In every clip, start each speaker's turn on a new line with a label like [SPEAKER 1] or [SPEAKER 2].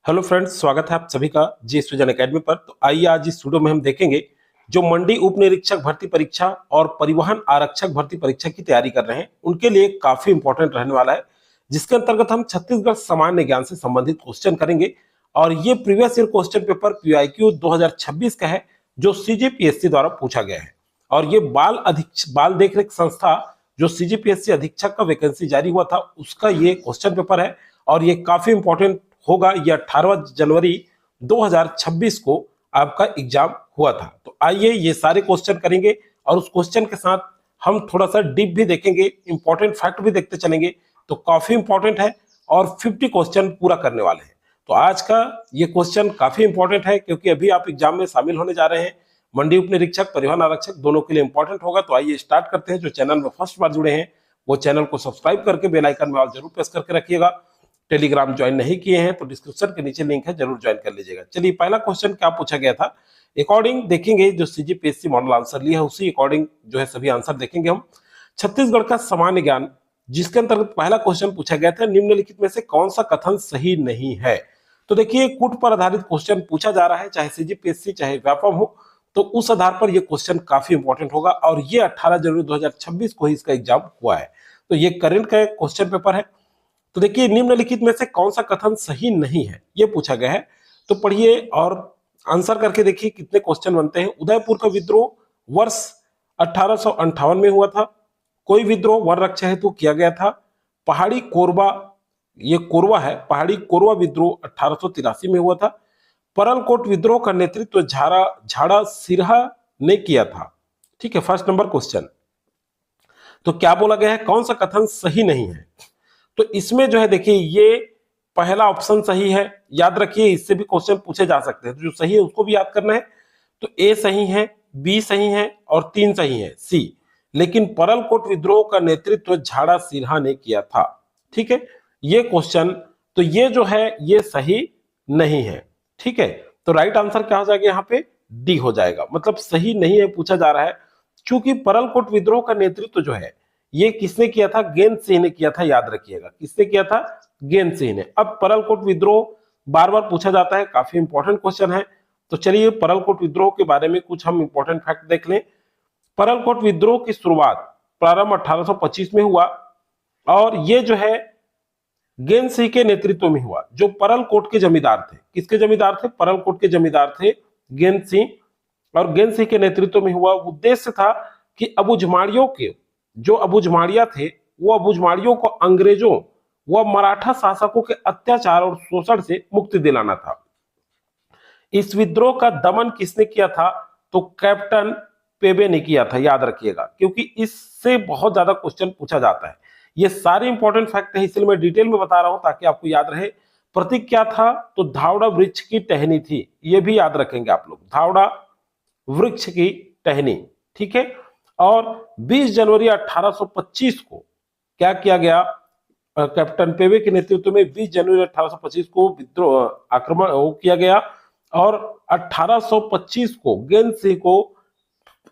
[SPEAKER 1] Hello friends, स्वागत है आप सभी का जी सृजन एकेडमी पर। तो आइए आज इस वीडियो में हम देखेंगे जो मंडी उप निरीक्षक भर्ती परीक्षा और परिवहन आरक्षक भर्ती परीक्षा की तैयारी कर रहे हैं उनके लिए काफी इंपॉर्टेंट रहने वाला है, जिसके अंतर्गत हम छत्तीसगढ़ सामान्य ज्ञान से संबंधित क्वेश्चन करेंगे। और ये previous year question paper PIQ 2026 का है, जो सीजीपीएससी द्वारा पूछा गया है। और ये बाल देखरेख संस्था जो सीजीपीएससी अधीक्षक का वैकेंसी जारी हुआ था, उसका ये क्वेश्चन पेपर है। और ये काफी इंपॉर्टेंट होगा। यह 18 जनवरी 2026 को आपका एग्जाम हुआ था। तो आइए ये सारे क्वेश्चन करेंगे और उस क्वेश्चन के साथ हम थोड़ा सा डीप भी देखेंगे, इंपॉर्टेंट फैक्ट भी देखते चलेंगे। तो काफी इंपॉर्टेंट है और 50 क्वेश्चन पूरा करने वाले हैं। तो आज का ये क्वेश्चन काफी इंपॉर्टेंट है, क्योंकि अभी आप एग्जाम में शामिल होने जा रहे हैं। मंडी उप निरीक्षक, परिवहन आरक्षक दोनों के लिए इंपॉर्टेंट होगा। तो आइए स्टार्ट करते हैं। जो चैनल में फर्स्ट बार जुड़े हैं वो चैनल को सब्सक्राइब करके बेल आइकन में ऑल जरूर प्रेस करके रखिएगा। टेलीग्राम ज्वाइन नहीं किए हैं तो डिस्क्रिप्शन के नीचे लिंक है, जरूर ज्वाइन कर लीजिएगा। चलिए पहला क्वेश्चन क्या पूछा गया था, अकॉर्डिंग देखेंगे। जो सीजीपीएससी मॉडल आंसर लिया है उसी अकॉर्डिंग जो है सभी आंसर देखेंगे हम। छत्तीसगढ़ का सामान्य ज्ञान, जिसके अंतर्गत पहला क्वेश्चन पूछा गया था, निम्नलिखित में से कौन सा कथन सही नहीं है। तो देखिए, कूट पर आधारित क्वेश्चन पूछा जा रहा है, चाहे सीजीपीएससी चाहे व्यापम हो, तो उस आधार पर यह क्वेश्चन काफी इंपॉर्टेंट होगा। और ये 18 जनवरी 2026 को ही इसका एग्जाम हुआ है। तो ये करंट का क्वेश्चन पेपर है। तो देखिए, निम्नलिखित में से कौन सा कथन सही नहीं है, ये पूछा गया है। तो पढ़िए और आंसर करके देखिए कितने क्वेश्चन बनते हैं। उदयपुर का विद्रोह वर्ष 1858 में हुआ था। कोई विद्रोह वन रक्षा हेतु किया गया था। पहाड़ी कोरबा, ये कोरवा है, पहाड़ी कोरवा विद्रोह 1883 में हुआ था। परलकोट विद्रोह का नेतृत्व झाड़ा सिरहा ने किया था। ठीक है, फर्स्ट नंबर क्वेश्चन। तो क्या बोला गया है, कौन सा कथन सही नहीं है। तो इसमें जो है देखिए, ये पहला ऑप्शन सही है। याद रखिए, इससे भी क्वेश्चन पूछे जा सकते हैं, तो जो सही है उसको भी याद करना है। तो ए सही है, बी सही है और 3 सही है, सी। लेकिन परलकोट विद्रोह का नेतृत्व झाड़ा सिरहा ने किया था। ठीक है, ये क्वेश्चन, तो ये जो है ये सही नहीं है। ठीक है, तो राइट आंसर क्या हो जाएगा, यहाँ पे डी हो जाएगा। मतलब सही नहीं है पूछा जा रहा है, क्योंकि परलकोट विद्रोह का नेतृत्व जो है ये किसने किया था, गेंद सिंह ने किया था। याद रखिएगा, किसने किया था, गेंद सिंह ने। अब परलकोट विद्रोह बार बार पूछा जाता है, काफी इंपॉर्टेंट क्वेश्चन है। तो चलिए परलकोट विद्रोह के बारे में कुछ हम इंपॉर्टेंट फैक्ट देख लें। परलकोट विद्रोह की शुरुआत प्रारंभ 1825 में हुआ और ये जो है गेंद सिंह के नेतृत्व में हुआ, जो परलकोट के जमींदार थे। किसके जमींदार थे, परलकोट के जमींदार थे गेंद सिंह। और गेंद सिंह के नेतृत्व में हुआ। उद्देश्य था कि अबुझमाड़ियों के, जो अबुझमाड़िया थे, वो अबुझमाड़ियों को अंग्रेजों व मराठा शासकों के अत्याचार और शोषण से मुक्ति दिलाना था। इस विद्रोह का दमन किसने किया था, तो कैप्टन पेबे ने किया था। याद रखिएगा, क्योंकि इससे बहुत ज्यादा क्वेश्चन पूछा जाता है। ये सारे इंपॉर्टेंट फैक्ट है, इसलिए मैं डिटेल में बता रहा हूं ताकि आपको याद रहे। प्रतीक क्या था, तो धावड़ा वृक्ष की टहनी थी। ये भी याद रखेंगे आप लोग, धावड़ा वृक्ष की टहनी। ठीक है, और 20 जनवरी 1825 को क्या किया गया, कैप्टन पेवे के नेतृत्व में 20 जनवरी 1825 को विद्रोह आक्रमण किया गया। और 1825 को गेंद सिंह को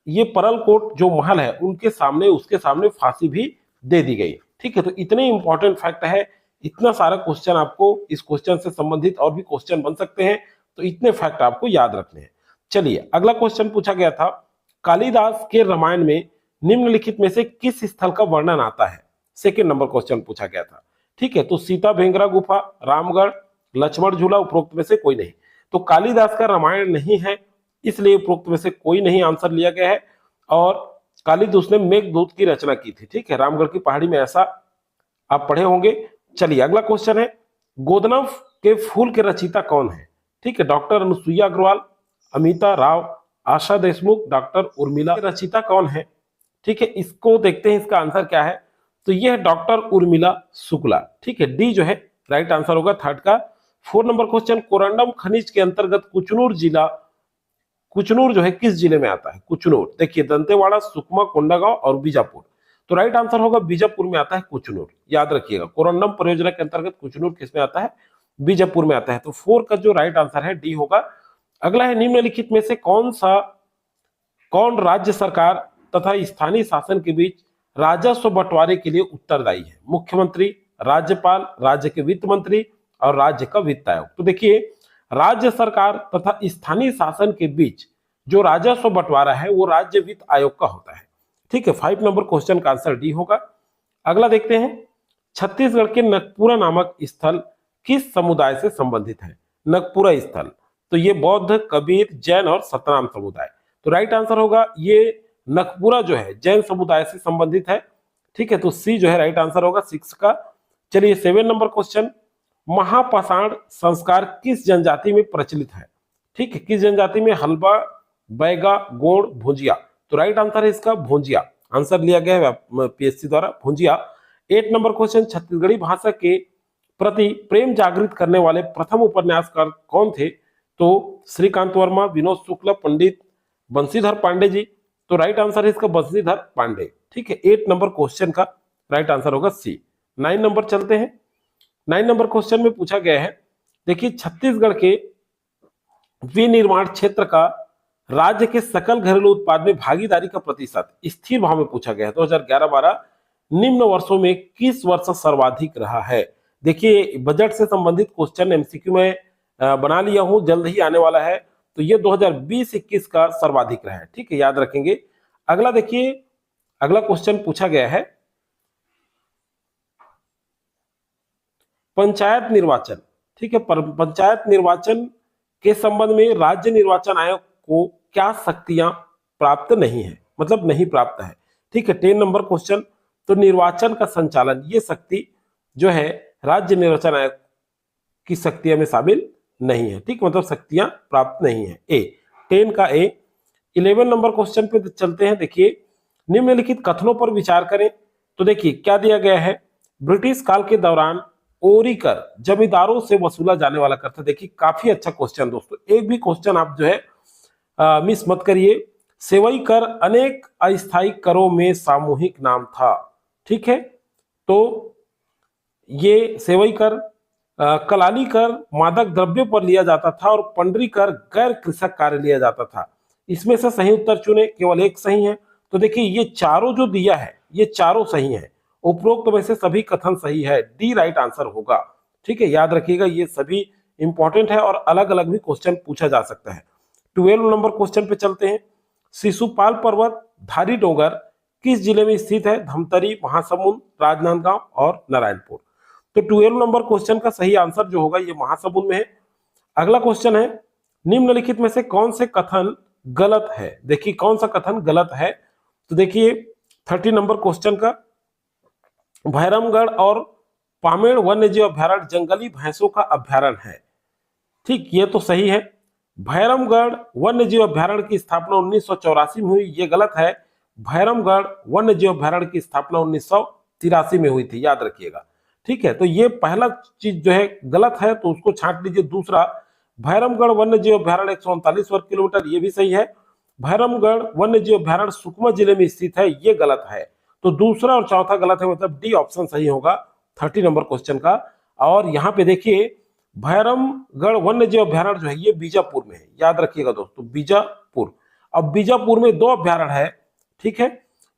[SPEAKER 1] ये परलकोट जो महल है उनके सामने, उसके सामने फांसी भी दे दी गई। ठीक है, तो इतने इंपॉर्टेंट फैक्ट है। इतना सारा क्वेश्चन आपको इस क्वेश्चन से संबंधित और भी क्वेश्चन बन सकते हैं, तो इतने फैक्ट आपको याद रखने हैं। चलिए अगला क्वेश्चन पूछा गया था, कालिदास के रामायण में निम्नलिखित में से किस स्थल का वर्णन आता है। सेकेंड नंबर क्वेश्चन पूछा गया था। ठीक है, तो सीता भेंगरा गुफा, रामगढ़, लक्ष्मण झूला, उपरोक्त में से कोई नहीं। तो कालिदास का रामायण नहीं है, इसलिए उपरोक्त में से कोई नहीं आंसर लिया गया है। और कालिदास ने मेघदूत की रचना की थी। ठीक है, रामगढ़ की पहाड़ी में, ऐसा आप पढ़े होंगे। चलिए अगला क्वेश्चन है, गोदना के फूल के रचयिता कौन है। ठीक है, डॉक्टर अनुसुईया अग्रवाल, अमिता राव, आशा देशमुख, डॉक्टर उर्मिला। रचयिता कौन है, ठीक है, इसको देखते हैं, इसका आंसर क्या है। तो यह है डॉक्टर उर्मिला शुक्ला। ठीक है, डी जो है राइट आंसर होगा थर्ड का। 4 नंबर क्वेश्चन, कोरंडम खनिज के अंतर्गत कुचनूर जिला, कुचनूर जो है किस जिले में आता है, कुचनूर। देखिए दंतेवाड़ा, सुकमा, कोंडागांव और बीजापुर। तो राइट आंसर होगा बीजापुर में आता है कुचनूर। याद रखिएगा, कोरंडम परियोजना के अंतर्गत कुचनूर किसमें आता है, बीजापुर में आता है। तो 4 का जो राइट आंसर है डी होगा। अगला है, निम्नलिखित में से कौन राज्य सरकार तथा स्थानीय शासन के बीच राजस्व बंटवारे के लिए उत्तरदायी है। मुख्यमंत्री, राज्यपाल, राज्य के वित्त मंत्री, और राज्य का वित्त आयोग। तो देखिए, राज्य सरकार तथा स्थानीय शासन के बीच जो राजस्व बंटवारा है वो राज्य वित्त आयोग का होता है। ठीक है, 5 नंबर क्वेश्चन का आंसर डी होगा। अगला देखते हैं, छत्तीसगढ़ के नगपुरा नामक स्थल किस समुदाय से संबंधित है? नगपुरा स्थल, तो ये बौद्ध, कबीर, जैन और सतनाम समुदाय। तो राइट आंसर होगा ये नगपुरा जो है जैन समुदाय से संबंधित है। ठीक है, तो सी जो है राइट आंसर होगा 6 का। चलिए 7 नंबर क्वेश्चन, महापाषाण संस्कार किस जनजाति में प्रचलित है? ठीक है, किस जनजाति में? हल्बा, बैगा, गोंड, भुजिया। तो राइट आंसर है इसका भुजिया। आंसर लिया गया है पीएससी द्वारा, भुजिया। 8 नंबर क्वेश्चन, छत्तीसगढ़ी भाषा के प्रति प्रेम जागृत करने वाले प्रथम उपन्यासकार कौन थे? तो श्रीकांत वर्मा, विनोद शुक्ला, पंडित बंशीधर पांडे जी। तो राइट आंसर है इसका बंशीधर पांडे। ठीक है, 8 नंबर क्वेश्चन का राइट आंसर होगा सी। 9 नंबर चलते हैं। 9 नंबर क्वेश्चन में पूछा गया है, देखिए छत्तीसगढ़ के विनिर्माण क्षेत्र का राज्य के सकल घरेलू उत्पाद में भागीदारी का प्रतिशत स्थिर भाव में पूछा गया है। 2011-12 निम्न वर्षों में किस वर्ष सर्वाधिक रहा है? देखिए, बजट से संबंधित क्वेश्चन एमसीक्यू में बना लिया हूं, जल्द ही आने वाला है। तो ये 2020-21 का सर्वाधिक रहा है। ठीक है, याद रखेंगे। अगला देखिए, अगला क्वेश्चन पूछा गया है, पंचायत निर्वाचन। ठीक है, पंचायत निर्वाचन के संबंध में राज्य निर्वाचन आयोग को क्या शक्तियां प्राप्त नहीं है, मतलब नहीं प्राप्त है? ठीक है, 10 नंबर क्वेश्चन, तो निर्वाचन का संचालन ये शक्ति जो है राज्य निर्वाचन आयोग की शक्तियों में शामिल नहीं है। ठीक, मतलब शक्तियां प्राप्त नहीं है। ए 10 का ए। 11 नंबर क्वेश्चन पे चलते हैं। देखिए, निम्नलिखित कथनों पर विचार करें। तो देखिए क्या दिया गया है, ब्रिटिश काल के दौरान ओरी कर जमींदारों से वसूला जाने वाला कर था। देखिए काफी अच्छा क्वेश्चन दोस्तों, एक भी क्वेश्चन आप जो है मिस मत करिए। सेवई कर अनेक अस्थायी करों में सामूहिक नाम था। ठीक है, तो ये सेवई कर, कलाली कर मादक द्रव्यों पर लिया जाता था और पंडरी कर गैर कृषक कार्य लिया जाता था। इसमें से सही उत्तर चुने, केवल एक सही है। तो देखिए ये चारों जो दिया है ये चारों सही है, उपरोक्त में से सभी कथन सही है, डी राइट आंसर होगा। ठीक है, याद रखिएगा ये सभी इंपॉर्टेंट है और अलग अलग भी क्वेश्चन पूछा जा सकता है। 12 नंबर क्वेश्चन पे चलते हैं। शिशुपाल पर्वत धारी डोंगर किस जिले में स्थित है? धमतरी, महासमुंद, राजनांदगांव और नारायणपुर। तो 12 नंबर क्वेश्चन का सही आंसर जो होगा ये महासमुंद में है। अगला क्वेश्चन है, निम्नलिखित में से कौन से कथन गलत है? देखिए कौन सा कथन गलत है? तो देखिए 30 नंबर क्वेश्चन का, भैरमगढ़ और पामेड़ वन्यजीव अभ्यारण्य जंगली भैंसों का अभ्यारण्य है। ठीक, ये तो सही है। भैरमगढ़ वन्यजीव अभ्यारण्य की स्थापना 1984 में हुई, ये गलत है। भैरमगढ़ वन्यजीव अभ्यारण्य की स्थापना 1983 में हुई थी, याद रखिएगा। ठीक है, तो ये पहला चीज जो है गलत है तो उसको छांट लीजिए। दूसरा, भैरमगढ़ वन्यजीव अभ्यारण्य 139 वर्ग किलोमीटर, ये भी सही है। भैरमगढ़ वन्यजीव अभ्यारण्य सुकमा जिले में स्थित है, ये गलत है। तो दूसरा और चौथा गलत है, मतलब डी ऑप्शन सही होगा 30 नंबर क्वेश्चन का। और यहाँ पे देखिए भैरमगढ़ वन्यजीव अभ्यारण्य जो है ये बीजापुर में है, याद रखिएगा दोस्तों, बीजापुर। अब बीजापुर में 2 अभ्यारण्य है। ठीक है,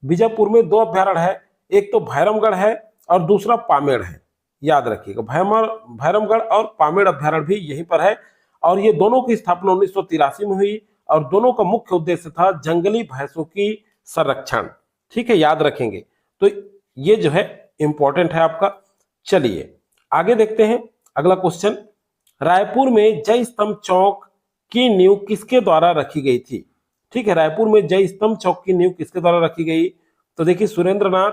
[SPEAKER 1] बीजापुर में 2 अभ्यारण्य है, एक तो भैरमगढ़ है और दूसरा पामेड़ है, याद रखिएगा। भैरमगढ़ और पामेड़ अभ्यारण्य भी यहीं पर है और ये दोनों की स्थापना 1983 में हुई और दोनों का मुख्य उद्देश्य था जंगली भैंसों की संरक्षण। ठीक है, याद रखेंगे। तो ये जो है इंपॉर्टेंट है आपका। चलिए आगे देखते हैं अगला क्वेश्चन। रायपुर में जय स्तंभ चौक की नींव किसके द्वारा रखी गई थी? ठीक है, रायपुर में जय स्तंभ चौक की नींव किसके द्वारा रखी गई? तो देखिए सुरेंद्र नाथ,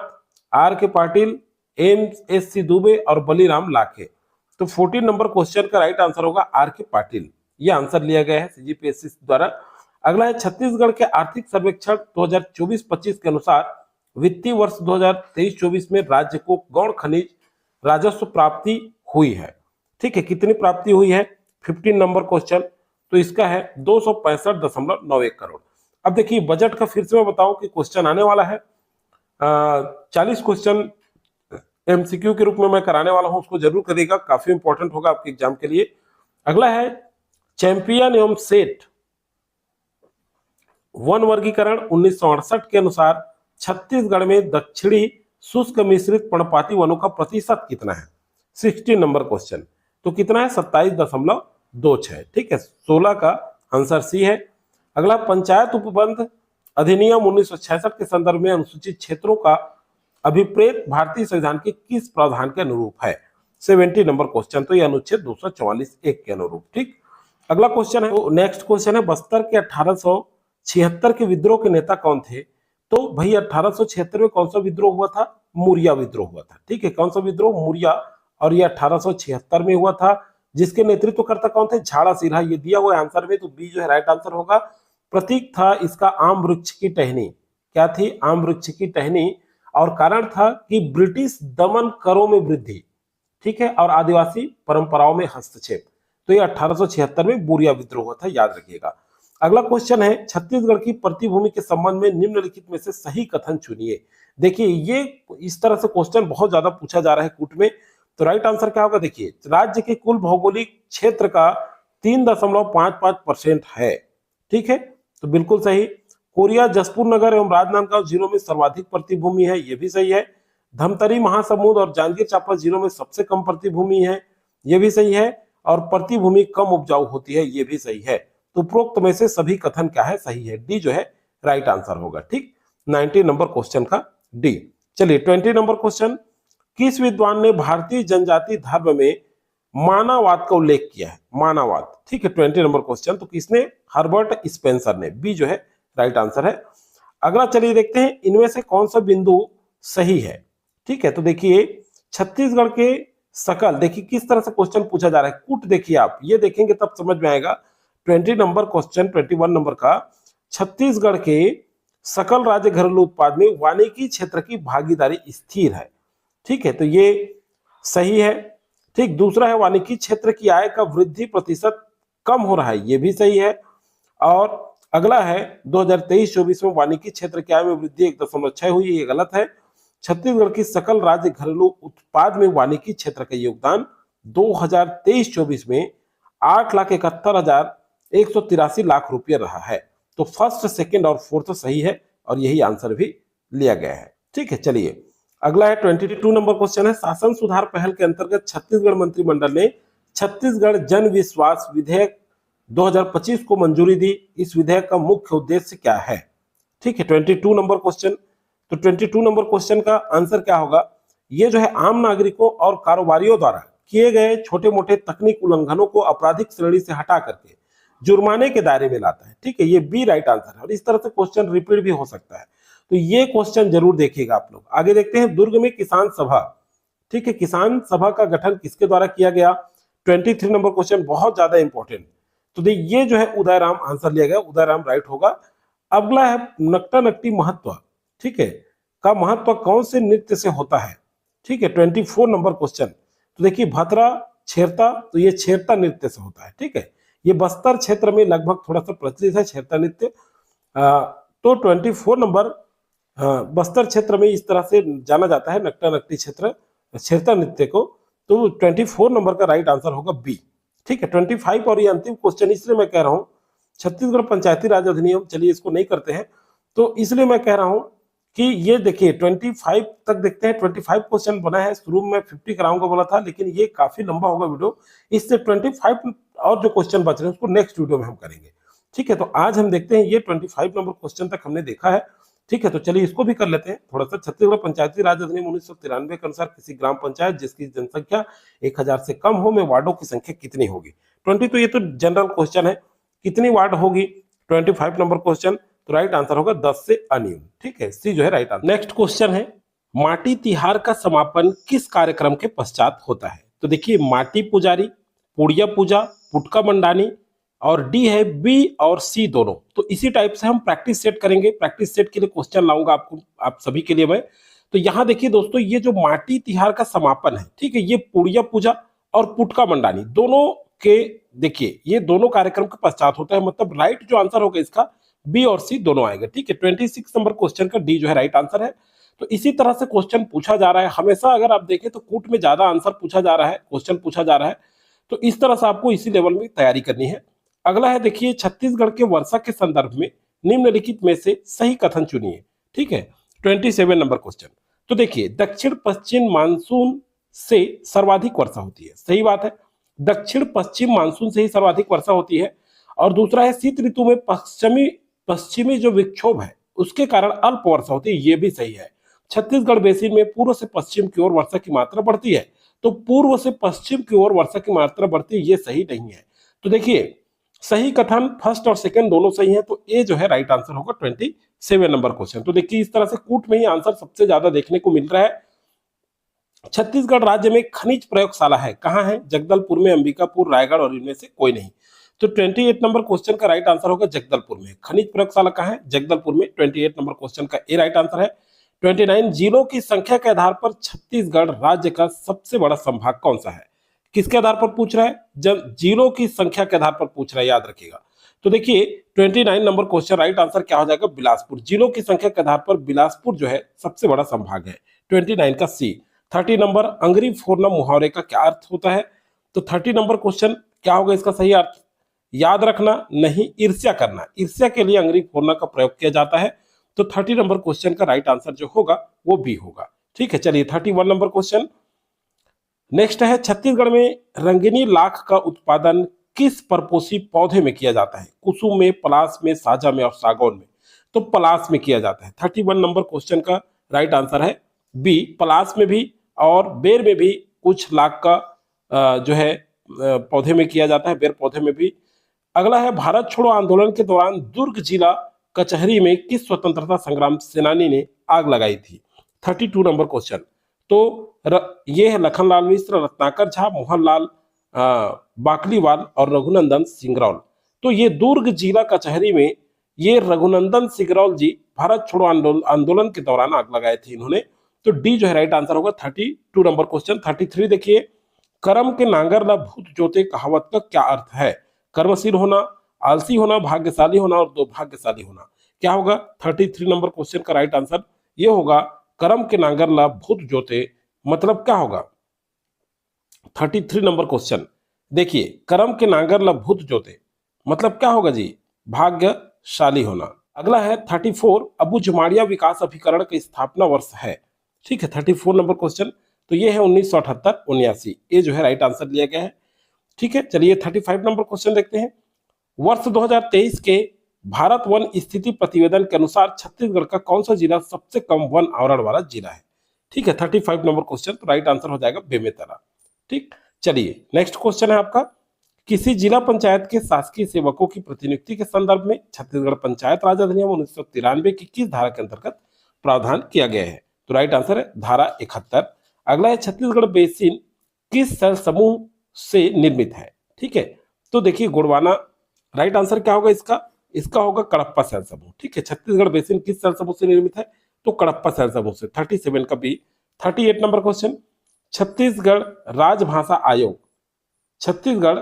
[SPEAKER 1] आर के पाटिल, एम.एस.सी. दुबे और बलीराम लाखे। तो 14 नंबर क्वेश्चन का राइट आंसर होगा आर के पाटिल, ये आंसर लिया गया है सीजीपीएससी द्वारा। अगला है, छत्तीसगढ़ के आर्थिक सर्वेक्षण 2024-25 के अनुसार वित्तीय वर्ष 2023-24 में राज्य को गौण खनिज राजस्व प्राप्ति हुई है। ठीक है, कितनी प्राप्ति हुई है? 15 नंबर क्वेश्चन, तो इसका है 265.91 करोड़। अब देखिए बजट का फिर से मैं बताऊं कि क्वेश्चन आने वाला है 40 क्वेश्चन एमसीक्यू के रूप में मैं कराने वाला हूं, उसको जरूर करिएगा, काफी इंपॉर्टेंट होगा आपके एग्जाम के लिए। अगला है, चैंपियन एवं सेट वन वर्गीकरण 1968 के अनुसार छत्तीसगढ़ में दक्षिणी शुष्क मिश्रित पर्णपाती वनों का प्रतिशत कितना है? 16 नंबर क्वेश्चन। तो कितना है 27.26। ठीक है, 16 का आंसर सी है। अगला, पंचायत उपबंध अधिनियम 1966 के संदर्भ में अनुसूचित क्षेत्रों का अभिप्रेत भारतीय संविधान के किस प्रावधान के अनुरूप है? 70 नंबर क्वेश्चन, तो ये अनुच्छेद 244(1) के अनुरूप। ठीक, अगला क्वेश्चन है, तो नेक्स्ट क्वेश्चन है, बस्तर के 1876 के विद्रोह के नेता कौन थे? तो भाई 1876 में कौन सा विद्रोह हुआ था? मुरिया विद्रोह हुआ था। ठीक है, कौन सा विद्रोह? मुरिया, और ये 1876 में हुआ था। जिसके नेतृत्व करता कौन थे? झाड़ा सिन्हा। ये दिया हुआ आंसर में, तो बी जो है राइट आंसर होगा। प्रतीक था इसका आम वृक्ष की टहनी। क्या थी? आम वृक्ष की टहनी। और कारण था कि ब्रिटिश दमन करों में वृद्धि, ठीक है, और आदिवासी परंपराओं में हस्तक्षेप। तो ये 1876 में मुरिया विद्रोह हुआ था, याद रखिएगा। अगला क्वेश्चन है, छत्तीसगढ़ की प्रतिभूमि के संबंध में निम्नलिखित में से सही कथन चुनिए। देखिए, ये इस तरह से क्वेश्चन बहुत ज्यादा पूछा जा रहा है कूट में। तो राइट आंसर क्या होगा? देखिए, राज्य के कुल भौगोलिक क्षेत्र का 3.55% है। ठीक है, तो बिल्कुल सही। कोरिया, जसपुर नगर एवं राजनांदगांव जिलों में सर्वाधिक प्रतिभूमि है, ये भी सही है। धमतरी, महासमुंद और जांजगीर चांपा जिलों में सबसे कम प्रतिभूमि है, ये भी सही है। और प्रतिभूमि कम उपजाऊ होती है, ये भी सही है। तो उपरोक्त में से सभी कथन क्या है? सही है। डी जो है राइट आंसर होगा। ठीक, 90 नंबर क्वेश्चन का डी। चलिए 20 नंबर क्वेश्चन, किस विद्वान ने भारतीय जनजाति धर्म में मानववाद का उल्लेख किया है? मानववाद। ठीक है, 20 नंबर क्वेश्चन, तो किसने? हर्बर्ट स्पेंसर ने। बी जो है राइट आंसर है। अगला चलिए देखते हैं, इनमें से कौन सा बिंदु सही है? ठीक है, तो देखिए, छत्तीसगढ़ के सकल, देखिए किस तरह से क्वेश्चन पूछा जा रहा है। कूट देखिए, आप ये देखेंगे तब समझ में आएगा। 20 नंबर क्वेश्चन, 21 नंबर का, छत्तीसगढ़ के सकल राज्य घरेलू उत्पाद में वानिकी क्षेत्र की भागीदारी स्थिर है। ठीक है, तो ये सही है। ठीक, दूसरा है, वानिकी क्षेत्र की आय का वृद्धि प्रतिशत कम हो रहा है, ये भी सही है। और अगला है, 2023-24 में वानिकी क्षेत्र की आय में वृद्धि 1.6 हुई, ये गलत है। छत्तीसगढ़ की सकल राज्य घरेलू उत्पाद में वानिकी क्षेत्र का योगदान 2023-24 में 8,71,183 लाख रुपये रहा है। तो फर्स्ट, सेकंड और फोर्थ सही है, और यही आंसर भी लिया गया है। ठीक है, चलिए अगला है 22 नंबर क्वेश्चन है, शासन सुधार पहल के अंतर्गत छत्तीसगढ़ मंत्रिमंडल ने छत्तीसगढ़ जन विश्वास विधेयक 2025 को मंजूरी दी। इस विधेयक का मुख्य उद्देश्य क्या है? ठीक है, 22 नंबर क्वेश्चन। तो 22 नंबर क्वेश्चन का आंसर क्या होगा? ये जो है आम नागरिकों और कारोबारियों द्वारा किए गए छोटे मोटे तकनीक उल्लंघनों को आपराधिक श्रेणी से हटा करके जुर्माने के दायरे में लाता है। ठीक है, ये बी राइट आंसर है। और इस तरह से क्वेश्चन रिपीट भी हो सकता है, तो ये क्वेश्चन जरूर देखिएगा आप लोग। आगे देखते हैं, दुर्ग में किसान सभा। ठीक है, किसान सभा का गठन किसके द्वारा किया गया? 23 नंबर क्वेश्चन बहुत ज्यादा इंपॉर्टेंट। तो देखिए, ये जो है उदयराम आंसर लिया गया, उदयराम राइट होगा। अगला है, नकटा नकटी महत्व, ठीक है, का महत्व कौन से नृत्य से होता है? ठीक है, 24 नंबर क्वेश्चन। तो देखिए, भतरा छेरता, तो ये छेरता नृत्य से होता है। ठीक है, ये बस्तर क्षेत्र में लगभग थोड़ा सा प्रचलित है छेरता नृत्य। तो 24 नंबर बस्तर क्षेत्र में इस तरह से जाना जाता है नकटा नकटी क्षेत्र छेरता नृत्य को। तो 24 नंबर का राइट आंसर होगा बी। ठीक है, 25 और ये अंतिम क्वेश्चन इसलिए मैं कह रहा हूं, छत्तीसगढ़ पंचायती राज अधिनियम, चलिए इसको नहीं करते हैं, तो इसलिए मैं कह रहा हूं कि ये देखिए 25 तक देखते हैं। 25 क्वेश्चन बना है, शुरू में 50 कराऊंगा बोला था, लेकिन ये काफी लंबा होगा वीडियो, इससे 25 और जो क्वेश्चन बच रहे हैं उसको नेक्स्ट वीडियो में हम करेंगे। ठीक है, तो आज हम देखते हैं ये 25 नंबर क्वेश्चन तक हमने देखा है। ठीक है, तो चलिए इसको भी कर लेते हैं थोड़ा सा। छत्तीसगढ़ पंचायती राज अधिनियम 1993 के अनुसार किसी ग्राम पंचायत जिसकी जनसंख्या 1000 से कम हो में वार्डों की संख्या कितनी होगी? 20, तो ये तो जनरल क्वेश्चन है, कितनी वार्ड होगी? 25 नंबर क्वेश्चन, तो राइट आंसर होगा 10 से अनियम। ठीक है, सी जो है राइट आंसर। नेक्स्ट क्वेश्चन है, माटी तिहार का समापन किस कार्यक्रम के पश्चात होता है? तो देखिए, माटी पुजारी, पुड़िया पूजा, पुटका मंडानी, और डी है बी और सी दोनों। तो इसी टाइप से हम प्रैक्टिस सेट करेंगे। प्रैक्टिस सेट के लिए क्वेश्चन लाऊंगा आपको, आप सभी के लिए मैं। तो यहाँ देखिए दोस्तों, ये जो माटी तिहार का समापन है, ठीक है, ये पुड़िया पूजा और पुटका मंडानी दोनों के, देखिए ये दोनों कार्यक्रम के पश्चात होता है। मतलब राइट जो आंसर होगा इसका बी और सी दोनों आएगा। ठीक है, 26 नंबर क्वेश्चन का डी जो है राइट आंसर है। तो इसी तरह से क्वेश्चन पूछा जा रहा है हमेशा। अगर आप देखें तो कूट में ज्यादा आंसर पूछा जा रहा है, क्वेश्चन पूछा जा रहा है, तो इस तरह से आपको इसी लेवल में तैयारी करनी है। अगला है, देखिए, छत्तीसगढ़ के वर्षा के संदर्भ में निम्नलिखित में से सही कथन चुनिए। ठीक है, 27 नंबर क्वेश्चन। तो देखिए, दक्षिण पश्चिम मानसून से सर्वाधिक वर्षा होती है, सही बात है। दक्षिण पश्चिम मानसून से ही सर्वाधिक वर्षा होती है। और दूसरा है शीत ऋतु में पश्चिमी पश्चिमी जो विक्षोभ है उसके कारण अल्प वर्षा होती है, ये भी सही है। छत्तीसगढ़ बेसिन में पूर्व से पश्चिम की ओर वर्षा की मात्रा बढ़ती है, तो पूर्व से पश्चिम की ओर वर्षा की मात्रा बढ़ती है, ये सही नहीं है। तो देखिए सही कथन फर्स्ट और सेकंड दोनों सही है, तो ए जो है राइट आंसर होगा 27 नंबर क्वेश्चन। तो देखिए इस तरह से कूट में ही आंसर सबसे ज्यादा देखने को मिल रहा है। छत्तीसगढ़ राज्य में खनिज प्रयोगशाला है, कहां है? जगदलपुर में, अंबिकापुर, रायगढ़ और इनमें से कोई नहीं। तो 28 नंबर क्वेश्चन का राइट आंसर होगा जगदलपुर में। खनिज प्रयोगशाला कहां है? जगदलपुर में। 28 नंबर क्वेश्चन का ए राइट आंसर है। 29 जिलों की संख्या के आधार पर छत्तीसगढ़ राज्य का सबसे बड़ा संभाग कौन सा है? किसके आधार पर पूछ रहा है? जब जिलों की संख्या के आधार पर पूछ रहा है, याद रखिएगा। तो देखिए 29 नंबर क्वेश्चन राइट आंसर क्या हो जाएगा? बिलासपुर। जिलों की संख्या के आधार पर बिलासपुर जो है सबसे बड़ा संभाग है। 29 का सी। 30 नंबर अंगरी फोड़ना मुहावरे का क्या अर्थ होता है? तो 30 नंबर क्वेश्चन क्या होगा इसका सही अर्थ? याद रखना, नहीं, ईर्ष्या करना। ईर्ष्या के लिए अंगरी फोड़ना का प्रयोग किया जाता है। तो 30 नंबर क्वेश्चन का राइट आंसर जो होगा वो बी होगा। ठीक है, चलिए 31 नंबर क्वेश्चन नेक्स्ट है। छत्तीसगढ़ में रंगिनी लाख का उत्पादन किस परपोषी पौधे में किया जाता है? कुसुम में, पलाश में, साजा में और सागौन में। तो पलाश में किया जाता है। 31 नंबर क्वेश्चन का राइट आंसर है बी, पलाश में भी और बेर में भी कुछ लाख का जो है पौधे में किया जाता है, बेर पौधे में भी। अगला है भारत छोड़ो आंदोलन के दौरान दुर्ग जिला कचहरी में किस स्वतंत्रता संग्राम सेनानी ने आग लगाई थी? 32 नंबर क्वेश्चन। तो ये है लखनलाल मिश्र, रत्नाकर झा, मोहनलाल बाकलीवाल और रघुनंदन सिंगरौल। तो ये दुर्ग जिला कचहरी में ये रघुनंदन सिंगरौल जी भारत छोड़ो आंदोलन के दौरान आग लगाए थे इन्होंने। तो डी जो है राइट आंसर होगा 32 नंबर क्वेश्चन। 33 देखिए, कर्म के नांगर ला भूत जोते कहावत का क्या अर्थ है? कर्मशील होना, आलसी होना, भाग्यशाली होना और दुर्भाग्यशाली होना। क्या होगा 33 नंबर क्वेश्चन का राइट आंसर? ये होगा कर्म के नांगर ला भूत जोते। मतलब क्या होगा 33 नंबर क्वेश्चन? देखिए कर्म के नांगर ला भूत जोते मतलब क्या होगा जी? भाग्यशाली होना। अगला है 34, अबू जुमाड़िया विकास अभिकरण का स्थापना वर्ष है। ठीक है, 34 नंबर क्वेश्चन। तो ये है 1978-79। ये जो है राइट आंसर लिया गया है। ठीक है, चलिए 35 नंबर क्वेश्चन देखते हैं। वर्ष 2023 के भारत वन स्थिति प्रतिवेदन के अनुसार छत्तीसगढ़ का कौन सा जिला सबसे कम वन आवरण वाला जिला है? ठीक है, 35 नंबर क्वेश्चन। तो राइट आंसर हो जाएगा बेमेतरा। ठीक, चलिए नेक्स्ट क्वेश्चन है आपका। किसी जिला पंचायत के शासकीय सेवकों की प्रतिनियुक्ति के संदर्भ में छत्तीसगढ़ पंचायत राज अधिनियम 1993 की किस धारा के अंतर्गत प्रावधान किया गया है? तो राइट आंसर है धारा 71। अगला है छत्तीसगढ़ बेसिन किस सेल समूह से निर्मित है? ठीक है, तो देखिए गोंडवाना। राइट आंसर क्या होगा इसका? इसका होगा कडप्पा सेल समूह। ठीक है, छत्तीसगढ़ बेसिन किस सेल समूह से निर्मित है? तो कडप्पा सेल समूह से। 37 का बी। 38 नंबर क्वेश्चन, छत्तीसगढ़ राजभाषा आयोग, छत्तीसगढ़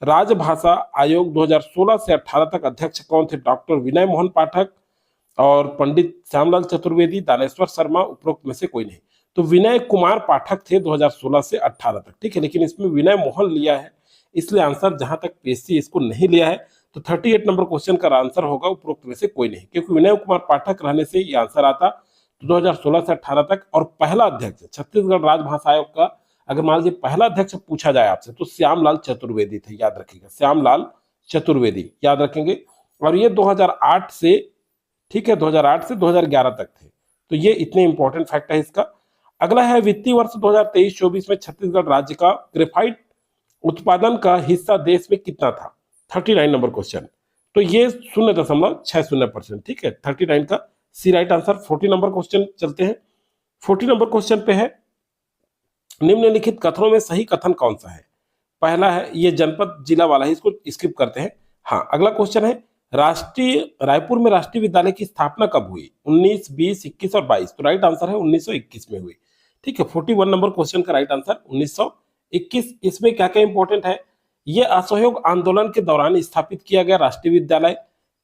[SPEAKER 1] राजभाषा आयोग 2016 से 18 तक अध्यक्ष कौन थे? डॉक्टर विनय मोहन पाठक और पंडित श्यामलाल चतुर्वेदी, दानेश्वर शर्मा, उपरोक्त में से कोई नहीं। तो विनय कुमार पाठक थे 2016 से 18 तक। ठीक है, लेकिन इसमें विनय मोहन लिया है, इसलिए आंसर जहां तक पीएससी इसको नहीं लिया है। तो 38 नंबर क्वेश्चन का आंसर होगा उपरोक्त में से कोई नहीं, क्योंकि विनय कुमार पाठक रहने से ये आंसर आता। तो 2016 से 18 तक। और पहला अध्यक्ष छत्तीसगढ़ राजभाषा आयोग का अगर मान लीजिए पहला अध्यक्ष पूछा जाए आपसे तो श्यामलाल चतुर्वेदी थे, याद रखिएगा, श्यामलाल चतुर्वेदी याद रखेंगे। और ये 2008 से, ठीक है, 2008 से 2011 तक थे। तो ये इतने इंपॉर्टेंट फैक्ट है इसका। अगला है वित्तीय वर्ष 2023-24 में छत्तीसगढ़ राज्य का ग्रेफाइट उत्पादन का हिस्सा देश में कितना था? 39 नंबर क्वेश्चन। तो ये 0.60%। ठीक है, 39 का सी राइट आंसर। 40 नंबर क्वेश्चन चलते हैं। 40 नंबर क्वेश्चन पे है, निम्नलिखित कथनों में सही कथन कौन सा है? पहला है, ये जनपद जिला वाला है, इसको स्किप करते हैं। हाँ, अगला क्वेश्चन है, रायपुर में राष्ट्रीय विद्यालय की स्थापना कब हुई? 19, 20, 21 और 22। तो राइट आंसर है 1921 में हुई। ठीक है, 41 नंबर क्वेश्चन का राइट आंसर 1921। इसमें क्या क्या इंपॉर्टेंट है? ये असहयोग आंदोलन के दौरान स्थापित किया गया राष्ट्रीय विद्यालय।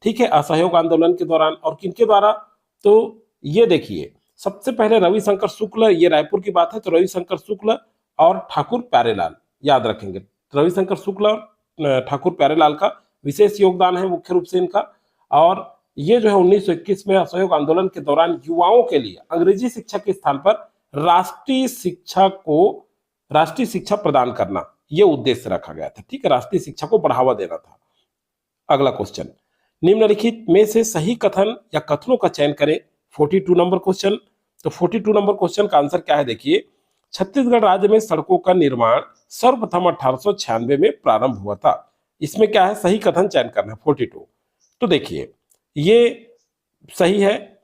[SPEAKER 1] ठीक है, असहयोग आंदोलन के दौरान। और किनके द्वारा? तो ये देखिए, सबसे पहले रविशंकर शुक्ल, ये रायपुर की बात है, तो रविशंकर शुक्ल और ठाकुर प्यारेलाल, याद रखेंगे। रविशंकर शुक्ल और ठाकुर प्यारेलाल का विशेष योगदान है मुख्य रूप से इनका। और ये जो है 1921 में असहयोग आंदोलन के दौरान युवाओं के लिए अंग्रेजी शिक्षा के स्थान पर राष्ट्रीय शिक्षा प्रदान करना, ये उद्देश्य रखा गया था। ठीक है, राष्ट्रीय शिक्षा को बढ़ावा देना था। अगला क्वेश्चन, निम्नलिखित में से सही कथन या कथनों का चयन करें। 42 नंबर क्वेश्चन। तो 42 नंबर क्वेश्चन का आंसर क्या है, देखिए, छत्तीसगढ़ राज्य में सड़कों का निर्माण सर्वप्रथम 1896 में प्रारंभ हुआ था। इसमें क्या है, सही कथन चयन करना है 42। तो देखिए ये सही है।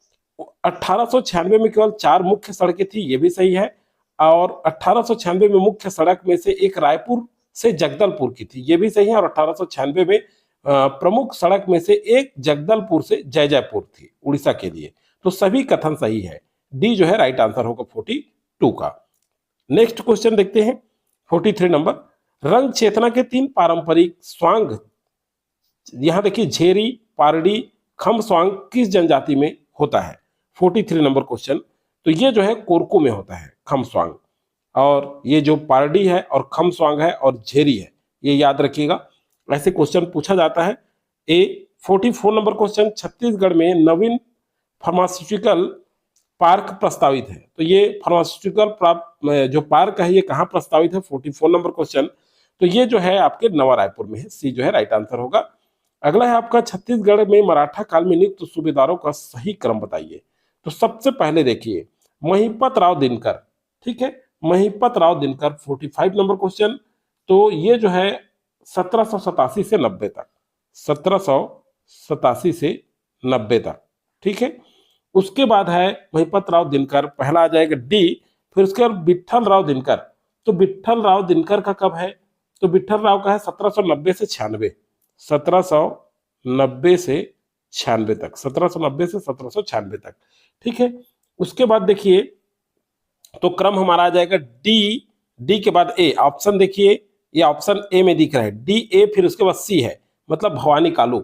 [SPEAKER 1] 1896 में केवल 4 मुख्य सड़कें थी, ये भी सही है। और 1896 में मुख्य सड़क में से एक रायपुर से जगदलपुर की थी, ये भी सही है। और 1896 में प्रमुख सड़क में से एक जगदलपुर से जयजयपुर थी उड़ीसा के लिए। तो सभी कथन सही है, डी जो है राइट आंसर होगा 42 का। नेक्स्ट क्वेश्चन देखते हैं 43 नंबर, रंग चेतना के 3 पारंपरिक स्वांग, यहां देखिए झेरी, पारडी, खम स्वांग किस जनजाति में होता है। 43 नंबर क्वेश्चन। तो ये जो है कोरकू में होता है खम स्वांग, और ये जो पारडी है और खम स्वांग है और झेरी है, ये याद रखिएगा, ऐसे क्वेश्चन पूछा जाता है। 44 नंबर क्वेश्चन, छत्तीसगढ़ में नवीन फार्मास्यूटिकल पार्क प्रस्तावित है। तो ये फार्मास्यूटिकल जो पार्क है ये कहाँ प्रस्तावित है, 44 नंबर क्वेश्चन। तो ये जो है आपके नवा रायपुर में है, सी जो है राइट आंसर होगा। अगला है आपका, छत्तीसगढ़ में मराठा काल में नियुक्त सूबेदारों का सही क्रम बताइए। तो सबसे पहले देखिए महिपत राव दिनकर, ठीक है, महिपत राव दिनकर 45 नंबर क्वेश्चन। तो ये जो है 1787 से 90 तक, 1787 से 90 तक, ठीक है। उसके बाद है महिपत राव दिनकर, पहला आ जाएगा डी। फिर उसके बाद विट्ठल राव दिनकर। तो विट्ठल राव दिनकर का कब है, तो विट्ठल राव का है 1790 से 96, 1790 से 96 तक, 1790 से 1796 तक, ठीक है। उसके बाद देखिए तो क्रम हमारा आ जाएगा डी, डी के बाद ए। ऑप्शन देखिए, ये ऑप्शन ए में दिख रहा है डी ए, फिर उसके बाद सी है, मतलब भवानी कालू।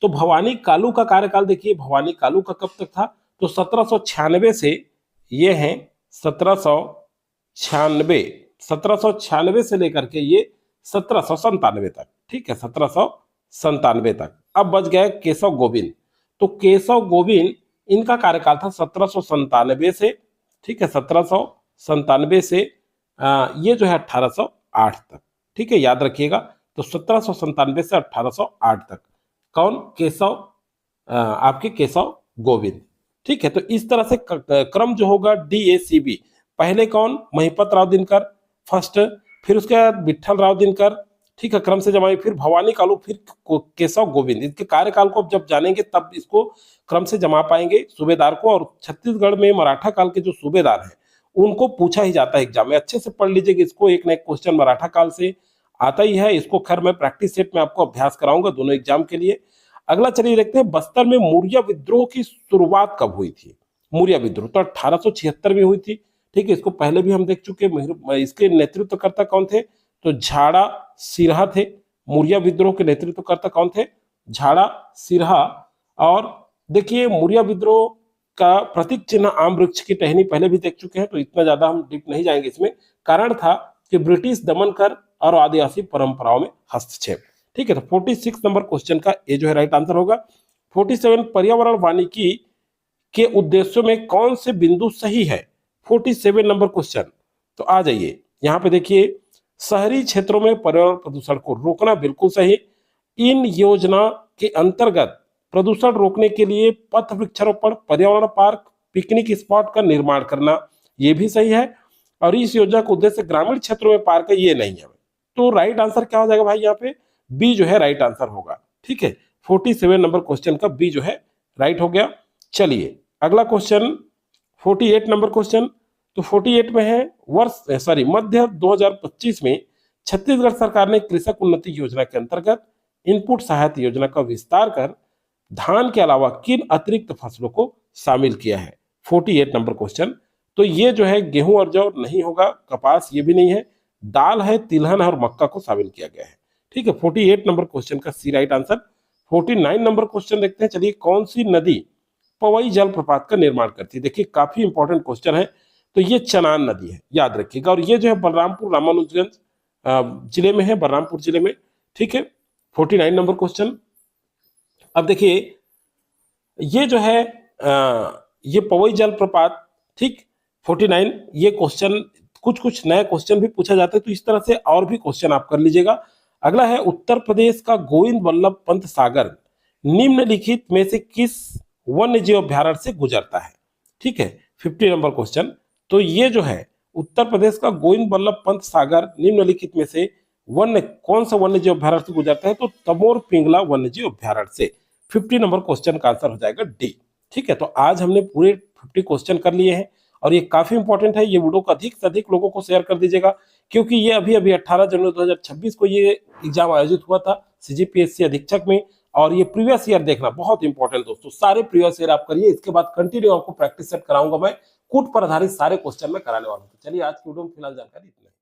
[SPEAKER 1] तो भवानी कालू का कार्यकाल देखिए, भवानी कालू का कब तक था, तो 1796 से, ये है 1796, 1796 से लेकर के ये 1797 तक, ठीक है, 1797 तक। अब बच गए केशव गोविंद। तो केशव गोविंद इनका कार्यकाल था 1797 से, ठीक है, 1797 से ये जो है 1808 तक, ठीक है, याद रखिएगा। तो 1797 से 1808 तक कौन, केशव, आपके केशव गोविंद, ठीक है। तो इस तरह से क्रम जो होगा DACB, पहले कौन, महिपत राव दिनकर फर्स्ट, फिर उसके बाद विट्ठल राव दिनकर, ठीक है, क्रम से जमाई, फिर भवानी कालू, फिर केशव गोविंद। इसके कार्यकाल को जब जानेंगे तब इसको क्रम से जमा पाएंगे सूबेदार को। और छत्तीसगढ़ में मराठा काल के जो सूबेदार हैं उनको पूछा ही जाता है एग्जाम में, अच्छे से पढ़ लीजिएगा इसको, एक ना एक क्वेश्चन मराठा काल से आता ही है। इसको खैर मैं प्रैक्टिस सेट में आपको अभ्यास कराऊंगा दोनों एग्जाम के लिए। अगला चलिए देखते हैं, बस्तर में मौर्य विद्रोह की शुरुआत कब हुई थी। मौर्य विद्रोह तो 1876 में हुई थी, ठीक है, इसको पहले भी हम देख चुके हैं। इसके नेतृत्वकर्ता कौन थे, तो झाड़ा सिरहा थे। मौर्य विद्रोह के नेतृत्वकर्ता कौन थे, झाड़ा सिरहा। और देखिए मौर्य विद्रोह का प्रतीक चिन्ह आम वृक्ष की टहनी पहले भी देख चुके हैं, तो इतना ज्यादा हम डीप नहीं जाएंगे इसमें। कारण था कि ब्रिटिश दमनकर और आदिवासी परंपराओं में हस्तक्षेप, ठीक है। तो 46 नंबर क्वेश्चन का ये जो है राइट आंसर होगा। 47, पर्यावरण वानिकी के उद्देश्यों में कौन से बिंदु सही है। 47 नंबर क्वेश्चन। तो आ जाइए यहाँ पे देखिए, शहरी क्षेत्रों में पर्यावरण प्रदूषण को रोकना बिल्कुल सही। इन योजना के अंतर्गत प्रदूषण रोकने के लिए पथ वृक्षारोपण, पर्यावरण पार्क, पिकनिक स्पॉट का निर्माण करना, ये भी सही है। और इस योजना का उद्देश्य ग्रामीण क्षेत्रों में पार्क है, ये नहीं है। तो राइट आंसर क्या हो जाएगा भाई, यहाँ पे बी जो है राइट आंसर होगा, ठीक है। 47 नंबर क्वेश्चन का बी जो है राइट हो गया। चलिए अगला क्वेश्चन 48 नंबर क्वेश्चन। तो 48 में है मध्य 2025 में छत्तीसगढ़ सरकार ने कृषक उन्नति योजना के अंतर्गत इनपुट सहायता योजना का विस्तार कर धान के अलावा किन अतिरिक्त फसलों को शामिल किया है। 48 नंबर क्वेश्चन। तो ये जो है गेहूं और जौ नहीं होगा, कपास ये भी नहीं है, दाल है, तिलहन है और मक्का को शामिल किया गया है, ठीक है। 48 नंबर क्वेश्चन का सी राइट आंसर। 49 नंबर क्वेश्चन देखते हैं, चलिए, कौन सी नदी पवई जलप्रपात का निर्माण करती है। देखिए काफी इंपॉर्टेंट क्वेश्चन है। तो ये चनान नदी है, याद रखिएगा। और ये जो है बलरामपुर रामानुजगंज जिले में है, बलरामपुर जिले में, ठीक है। 49 नंबर क्वेश्चन। अब देखिए ये जो है ये पवई जलप्रपात, ठीक, 49, ये क्वेश्चन कुछ कुछ नए क्वेश्चन भी पूछा जाता है, तो इस तरह से और भी क्वेश्चन आप कर लीजिएगा। अगला है, उत्तर प्रदेश का गोविंद वल्लभ पंत सागर निम्नलिखित में से किस वन्य जीव अभ्यारण्य से गुजरता है? ठीक है, 50 नंबर क्वेश्चन। तो ये जो है उत्तर प्रदेश का गोविंद वल्लभ पंत सागर निम्नलिखित में से कौन सा वन्य जीव अभ्यारण्य से गुजरता है? तो तमोर पिंगला वन्य जीव अभ्यारण्य से। 50 नंबर क्वेश्चन का आंसर हो जाएगा डी। ठीक है, तो आज हमने पूरे 50 क्वेश्चन कर लिए हैं और ये काफी इंपॉर्टेंट है। ये वीडियो को अधिक से अधिक लोगों को शेयर कर दीजिएगा, क्योंकि ये अभी अभी 18 जनवरी 2026 को ये एग्जाम आयोजित हुआ था सीजीपीएससी अधीक्षक में, और ये प्रीवियस ईयर देखना बहुत इंपॉर्टेंट दोस्तों। सारे प्रीवियस ईयर आप करिए, इसके बाद कंटिन्यू आपको प्रैक्टिस सेट कराऊंगा मैं, कूट पर आधारित सारे क्वेश्चन में कराने वाला हूँ। चलिए आज की वीडियो में फिलहाल जानकारी इतना ही।